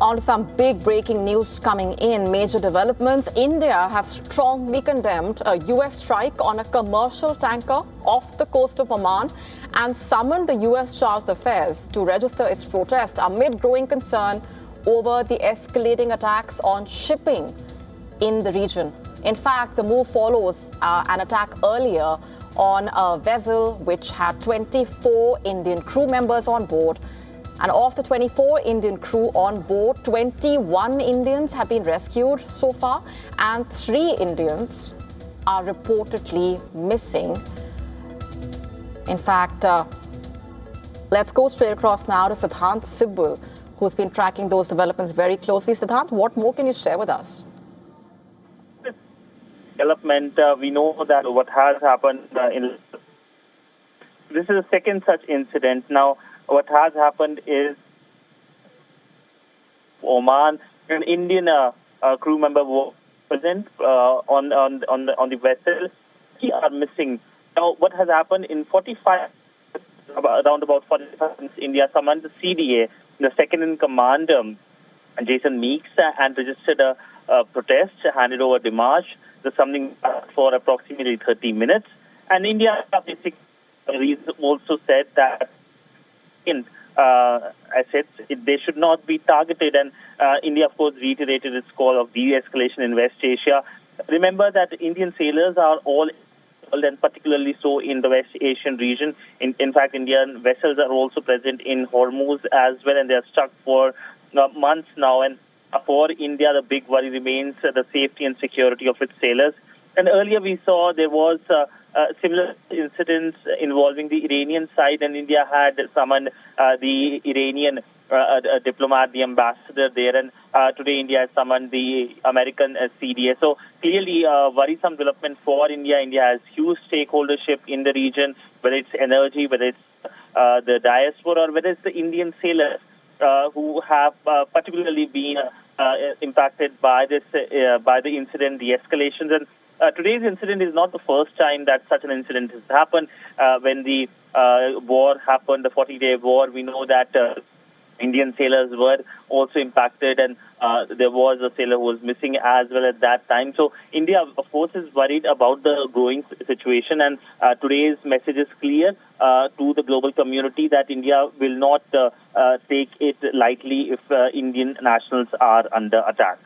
On to some big breaking news coming in. Major developments. India has strongly condemned a US strike on a commercial tanker off the coast of Oman and summoned the US chargé d'affaires to register its protest amid growing concern over the escalating attacks on shipping in the region. In fact, the move follows an attack earlier on a vessel which had 24 Indian crew members on board. And of the 24 Indian crew on board, 21 Indians have been rescued so far, and 3 Indians are reportedly missing. In fact, let's go straight across now to Siddhant Sibbal, who's been tracking those developments very closely. Siddhant, what more can you share with us? Development, we know that what has happened this is the second such incident. Now, what has happened is Oman, an Indian crew member was present on the vessel. They are missing. Now, what has happened in around about 45 minutes, India summoned the CDA, the second in command, Jason Meeks, and registered a protest, handed over demarche. The summoning for approximately 30 minutes. And India basically also said that assets, they should not be targeted. And India, of course, reiterated its call of de-escalation in West Asia. Remember that Indian sailors are all, and particularly so in the West Asian region. In fact, Indian vessels are also present in Hormuz as well, and they are stuck for months now. And for India, the big worry remains the safety and security of its sailors. And earlier we saw there was similar incidents involving the Iranian side, and India had summoned the Iranian diplomat, the ambassador there, and today India has summoned the American CDA. So clearly worrisome development for India. India has huge stakeholdership in the region, whether it's energy, whether it's the diaspora, or whether it's the Indian sailors who have particularly been impacted by this, by the incident, the escalations. And today's incident is not the first time that such an incident has happened. When the war happened, the 40-day war, we know that Indian sailors were also impacted, and there was a sailor who was missing as well at that time. So India, of course, is worried about the growing situation, and today's message is clear to the global community that India will not take it lightly if Indian nationals are under attack.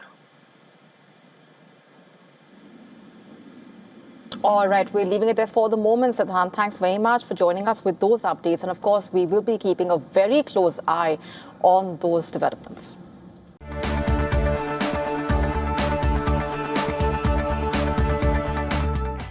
All right, we're leaving it there for the moment, Siddhant. Thanks very much for joining us with those updates. And of course, we will be keeping a very close eye on those developments.